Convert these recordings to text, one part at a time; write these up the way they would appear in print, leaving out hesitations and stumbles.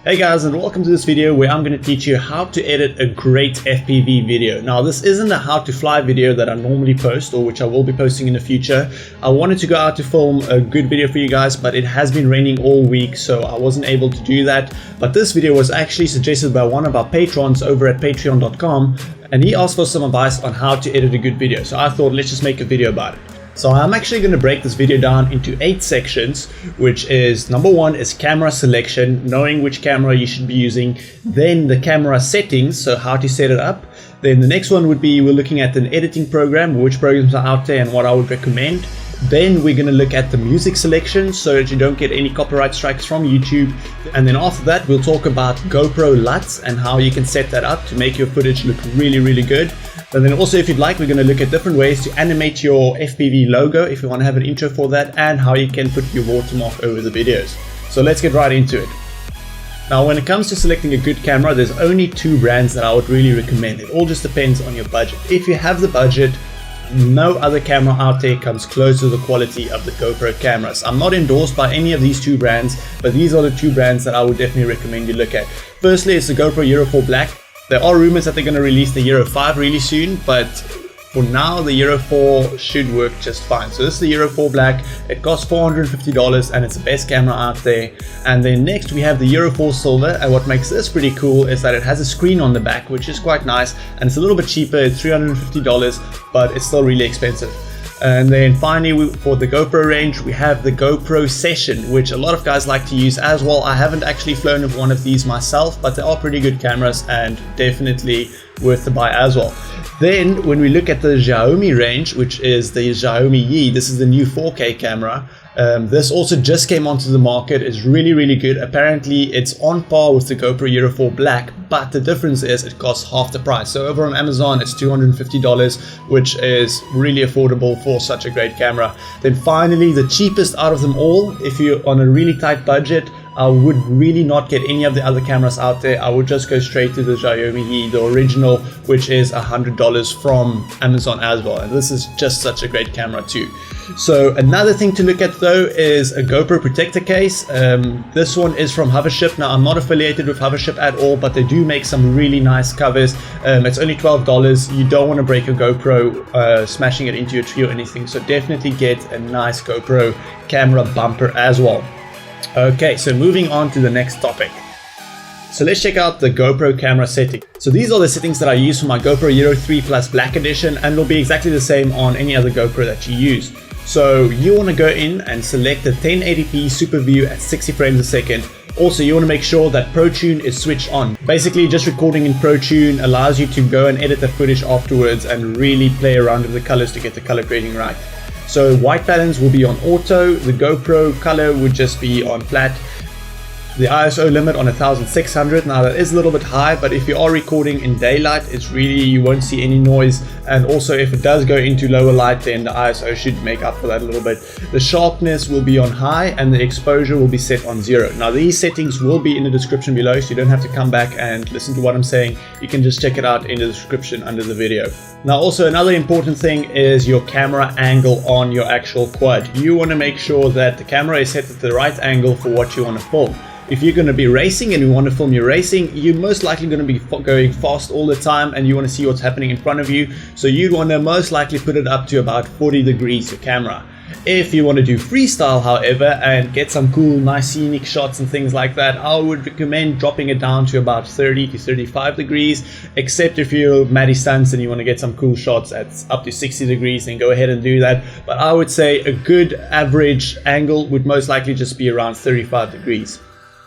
Hey guys, and welcome to this video where I'm going to teach you how to edit a great FPV video. Now this isn't a how to fly video that I normally post, or which I will be posting in the future. I wanted to go out to film a good video for you guys, but it has been raining all week, so I wasn't able to do that. But this video was actually suggested by one of our patrons over at patreon.com, and he asked for some advice on how to edit a good video. So I thought, let's just make a video about it. So I'm actually going to break this video down into 8 sections, which is number 1 is camera selection, knowing which camera you should be using, then the camera settings, so how to set it up. Then the next one would be we're looking at an editing program, which programs are out there and what I would recommend. Then we're going to look at the music selection so that you don't get any copyright strikes from YouTube. And then after that we'll talk about GoPro LUTs and how you can set that up to make your footage look really good. And then also, if you'd like, we're going to look at different ways to animate your FPV logo if you want to have an intro for that, and how you can put your watermark over the videos. So let's get right into it. Now when it comes to selecting a good camera, there's only 2 brands that I would really recommend. It all just depends on your budget. If you have the budget, no other camera out there comes close to the quality of the GoPro cameras. I'm not endorsed by any of these 2 brands, but these are the 2 brands that I would definitely recommend you look at. Firstly, it's the GoPro Hero 4 Black. There are rumors that they're going to release the Hero 5 really soon, but for now the Hero 4 should work just fine. So this is the Hero 4 Black. It costs $450 and it's the best camera out there. And then next we have the Hero 4 Silver, and what makes this pretty cool is that it has a screen on the back, which is quite nice, and it's a little bit cheaper. It's $350, but it's still really expensive. And then finally, for the GoPro range, we have the GoPro Session, which a lot of guys like to use as well. I haven't actually flown with one of these myself, but they are pretty good cameras and definitely worth the buy as well. Then when we look at the Xiaomi range, which is the Xiaomi Yi, this is the new 4K camera. This also just came onto the market. It's really good. Apparently it's on par with the GoPro Hero 4 Black, but the difference is it costs half the price. So over on Amazon it's $250, which is really affordable for such a great camera. Then finally, the cheapest out of them all, if you're on a really tight budget, I would really not get any of the other cameras out there. I would just go straight to the Xiaomi Yi, the original, which is $100 from Amazon as well. And this is just such a great camera too. So another thing to look at though is a GoPro protector case. This one is from Hovership. Now I'm not affiliated with Hovership at all, but they do make some really nice covers. It's only $12. You don't want to break a GoPro smashing it into a tree or anything. So definitely get a nice GoPro camera bumper as well. Okay, so moving on to the next topic. So let's check out the GoPro camera settings. So these are the settings that I use for my GoPro Hero 3 Plus Black Edition, and will be exactly the same on any other GoPro that you use. So you want to go in and select the 1080p Superview at 60 frames a second. Also, you want to make sure that Protune is switched on. Basically, just recording in Protune allows you to go and edit the footage afterwards and really play around with the colors to get the color grading right. So white balance will be on auto, the GoPro color would just be on flat, the ISO limit on 1600. Now that is a little bit high, but if you are recording in daylight, it's really, you won't see any noise. And also if it does go into lower light, then the ISO should make up for that a little bit. The sharpness will be on high and the exposure will be set on 0. Now these settings will be in the description below, so you don't have to come back and listen to what I'm saying. You can just check it out in the description under the video. Now also another important thing is your camera angle on your actual quad. You want to make sure that the camera is set at the right angle for what you want to film. If you're going to be racing and you want to film your racing, you're most likely going to be going fast all the time and you want to see what's happening in front of you. So you'd want to most likely put it up to about 40 degrees, your camera. If you want to do freestyle, however, and get some cool, nice scenic shots and things like that, I would recommend dropping it down to about 30 to 35 degrees, except if you're Matty Stunts and you want to get some cool shots at up to 60 degrees, then go ahead and do that. But I would say a good average angle would most likely just be around 35 degrees.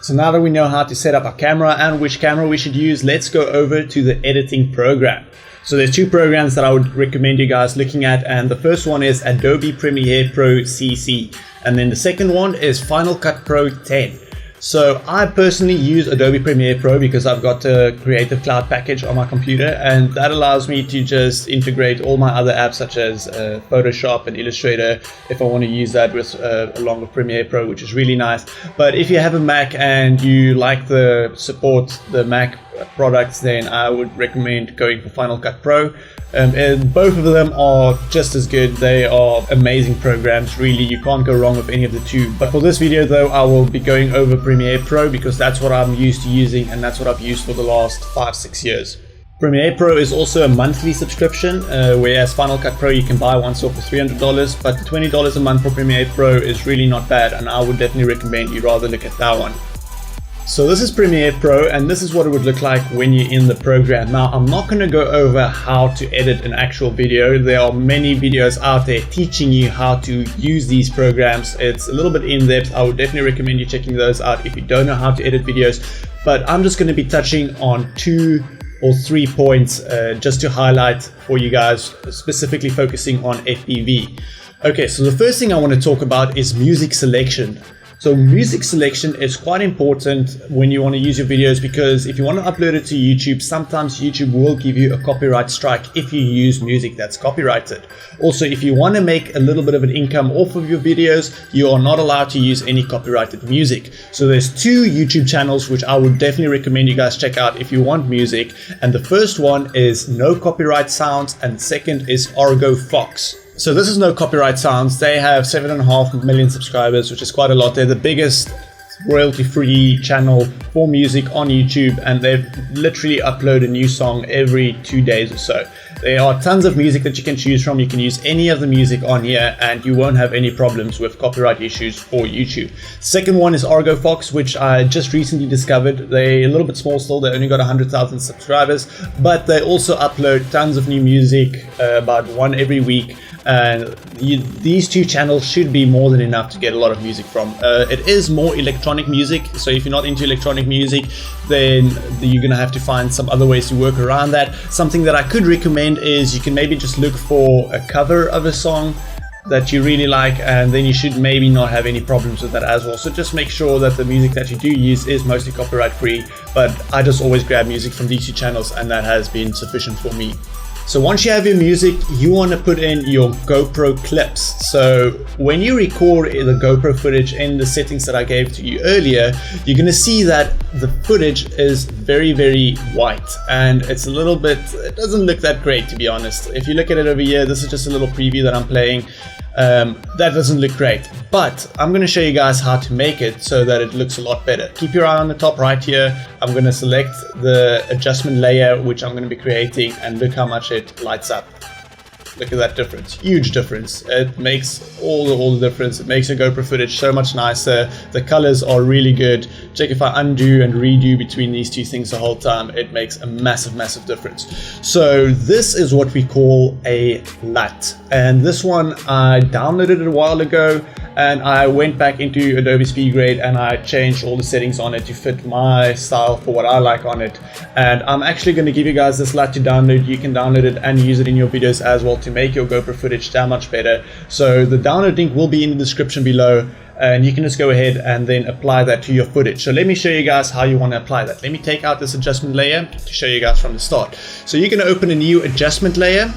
So now that we know how to set up our camera and which camera we should use, let's go over to the editing program. So there's 2 programs that I would recommend you guys looking at, and the first one is Adobe Premiere Pro CC, and then the second one is Final Cut Pro 10. So I personally use Adobe Premiere Pro because I've got a Creative Cloud package on my computer, and that allows me to just integrate all my other apps such as Photoshop and Illustrator if I want to use that with along with Premiere Pro, which is really nice. But if you have a Mac and you like the support the Mac products, then I would recommend going for Final Cut Pro. And both of them are just as good. They are amazing programs, really. You can't go wrong with any of the two. But for this video though, I will be going over Premiere Pro because that's what I'm used to using, and that's what I've used for the last 5-6 years. Premiere Pro is also a monthly subscription, whereas Final Cut Pro you can buy once off for $300, but $20 a month for Premiere Pro is really not bad, and I would definitely recommend you rather look at that one. So this is Premiere Pro, and this is what it would look like when you're in the program. Now, I'm not going to go over how to edit an actual video. There are many videos out there teaching you how to use these programs. It's a little bit in-depth. I would definitely recommend you checking those out if you don't know how to edit videos, but I'm just going to be touching on 2 or 3 points just to highlight for you guys, specifically focusing on FPV. Okay, so the first thing I want to talk about is music selection. So music selection is quite important when you want to use your videos, because if you want to upload it to YouTube, sometimes YouTube will give you a copyright strike if you use music that's copyrighted. Also, if you want to make a little bit of an income off of your videos, you are not allowed to use any copyrighted music. So there's 2 YouTube channels which I would definitely recommend you guys check out if you want music. And the first one is No Copyright Sounds, and the second is Argo Fox. So this is No Copyright Sounds. They have 7.5 million subscribers, which is quite a lot. They're the biggest royalty-free channel for music on YouTube, and they've literally upload a new song every 2 days or so. There are tons of music that you can choose from. You can use any of the music on here and you won't have any problems with copyright issues for YouTube. Second one is Argo Fox, which I just recently discovered. They're a little bit small still. They only got 100,000 subscribers, but they also upload tons of new music, about one every week. And these 2 channels should be more than enough to get a lot of music from. It is more electronic music, so if you're not into electronic music, then you're gonna have to find some other ways to work around that. Something that I could recommend is you can maybe just look for a cover of a song that you really like, and then you should maybe not have any problems with that as well. So just make sure that the music that you do use is mostly copyright free, but I just always grab music from these 2 channels, and that has been sufficient for me. So once you have your music, you want to put in your GoPro clips. So when you record the GoPro footage in the settings that I gave to you earlier, you're going to see that the footage is very, very white, and it's a little bit, it doesn't look that great, to be honest. If you look at it over here, this is just a little preview that I'm playing. That doesn't look great, but I'm going to show you guys how to make it so that it looks a lot better. Keep your eye on the top right here. I'm going to select the adjustment layer which I'm going to be creating, and look how much it lights up. Look at that difference, huge difference. It makes all the difference. It makes your GoPro footage so much nicer. The colors are really good. Check if I undo and redo between these 2 things the whole time, it makes a massive difference. So this is what we call a LUT, and this one I downloaded it a while ago, and I went back into Adobe SpeedGrade and I changed all the settings on it to fit my style for what I like on it. And I'm actually going to give you guys this LUT to download. You can download it and use it in your videos as well to make your GoPro footage that much better. So the download link will be in the description below, and you can just go ahead and then apply that to your footage. So let me show you guys how you want to apply that. Let me take out this adjustment layer to show you guys from the start. So you're going to open a new adjustment layer.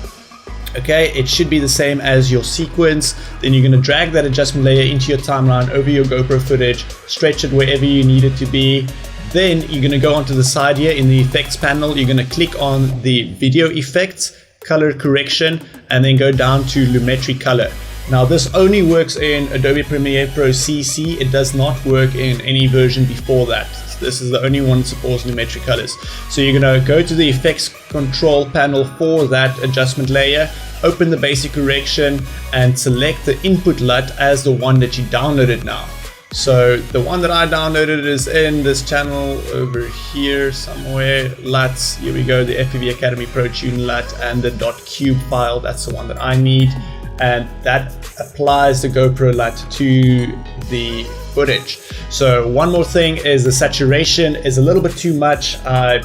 Okay, it should be the same as your sequence. Then you're going to drag that adjustment layer into your timeline over your GoPro footage, stretch it wherever you need it to be. Then you're going to go onto the side here in the effects panel. You're going to click on the video effects, color correction, and then go down to lumetri color. Now this only works in Adobe Premiere Pro CC. It does not work in any version before that. This is the only one that supports lumetri colors. So you're going to go to the effects control panel for that adjustment layer, open the basic correction, and select the input LUT as the one that you downloaded now. So the one that I downloaded is in this channel over here somewhere, LUTs. Here we go, the FPV Academy Protune LUT and the .cube file. That's the one that I need, and that applies the GoPro LUT to the footage. So one more thing is the saturation is a little bit too much. I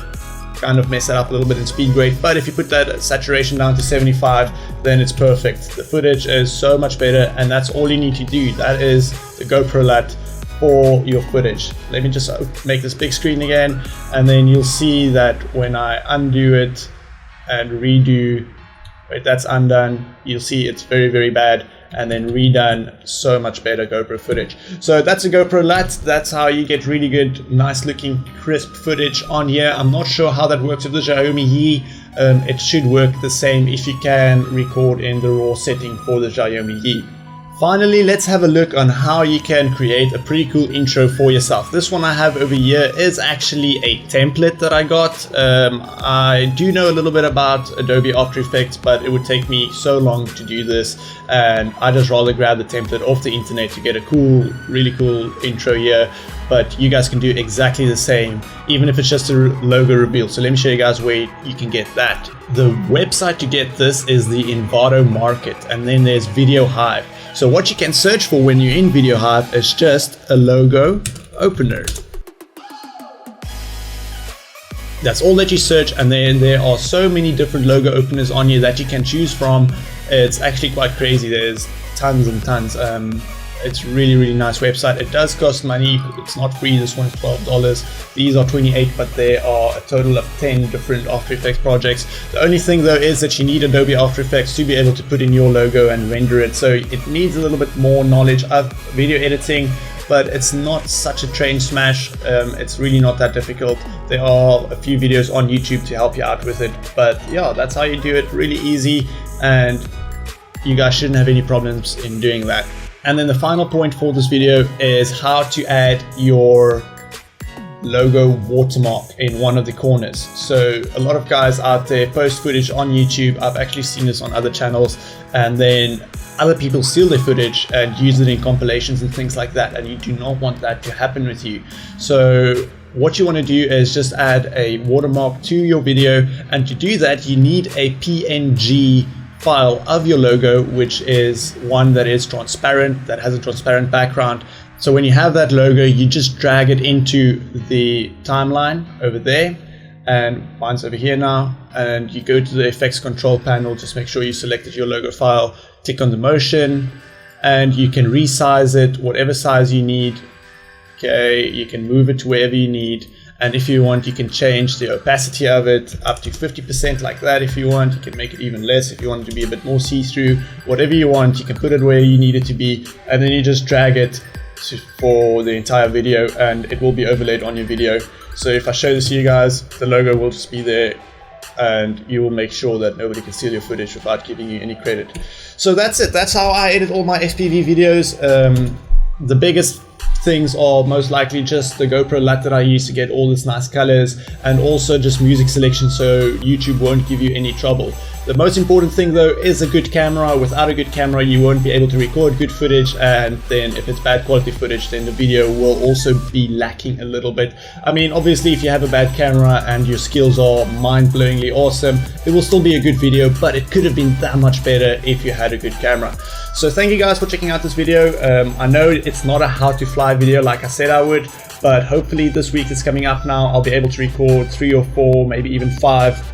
kind of messed that up a little bit in SpeedGrade, but if you put that saturation down to 75, then it's perfect. The footage is so much better, and that's all you need to do. That is the GoPro LUT for your footage. Let me just make this big screen again, and then you'll see that when I undo it and redo, wait, that's undone, you'll see it's very, very bad, and then redone, so much better GoPro footage. So that's a GoPro LUT. That's how you get really good, nice looking, crisp footage on here. I'm not sure how that works with the Xiaomi Yi. it should work the same if you can record in the raw setting for the Xiaomi Yi. Finally, let's have a look on how you can create a pretty cool intro for yourself. This one I have over here is actually a template that I got. I do know a little bit about Adobe After Effects, but it would take me so long to do this, and I just rather grab the template off the internet to get a cool, really cool intro here. But you guys can do exactly the same, even if it's just a logo reveal. So let me show you guys where you can get that. The website to get this is the Envato Market, and then there's Video Hive. So what you can search for when you're in Video Hive is just a logo opener. That's all that you search, and then there are so many different logo openers on here that you can choose from. It's actually quite crazy. There's tons and tons. It's really nice website. It does cost money. It's not free. This one's $12. These are $28, but there are a total of 10 different After Effects projects. The only thing though is that you need Adobe After Effects to be able to put in your logo and render it. So it needs a little bit more knowledge of video editing, but it's not such a train smash. It's really not that difficult. There are a few videos on YouTube to help you out with it. But yeah, that's how you do it. Really easy, and you guys shouldn't have any problems in doing that. And then the final point for this video is how to add your logo watermark in one of the corners. So a lot of guys out there post footage on YouTube. I've actually seen this on other channels, and then other people steal their footage and use it in compilations and things like that, and you do not want that to happen with you. So what you want to do is just add a watermark to your video, and to do that you need a PNG file of your logo, which is one that is transparent, that has a transparent background. So when you have that logo, you just drag it into the timeline over there, and mine's over here now, and you go to the effects control panel. Just make sure you selected your logo file, tick on the motion, and you can resize it whatever size you need. Okay, you can move it to wherever you need. And if you want, you can change the opacity of it up to 50% like that. If you want, you can make it even less. If you want it to be a bit more see-through, whatever you want, you can put it where you need it to be, and then you just drag it for the entire video, and it will be overlaid on your video. So if I show this to you guys, the logo will just be there, and you will make sure that nobody can steal your footage without giving you any credit. So that's it. That's how I edit all my FPV videos. The biggest things are most likely just the GoPro LUT that I use to get all these nice colors, and also just music selection so YouTube won't give you any trouble. The most important thing though is a good camera. Without a good camera you won't be able to record good footage, and then if it's bad quality footage then the video will also be lacking a little bit. I mean, obviously if you have a bad camera and your skills are mind-blowingly awesome, it will still be a good video, but it could have been that much better if you had a good camera. So thank you guys for checking out this video. I know it's not a how to fly video like I said I would, but hopefully this week is coming up now. I'll be able to record 3 or 4, maybe even 5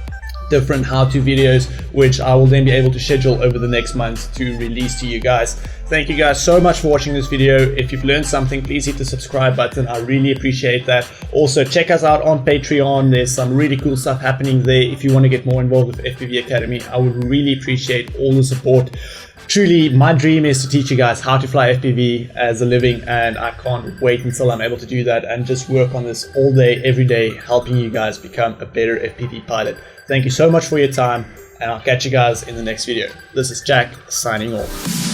different how-to videos, which I will then be able to schedule over the next month to release to you guys. Thank you guys so much for watching this video. If you've learned something, please hit the subscribe button. I really appreciate that. Also check us out on Patreon. There's some really cool stuff happening there. If you want to get more involved with FPV Academy, I would really appreciate all the support. Truly, my dream is to teach you guys how to fly FPV as a living, and I can't wait until I'm able to do that and just work on this all day, every day, helping you guys become a better FPV pilot. Thank you so much for your time, and I'll catch you guys in the next video. This is Jack, signing off.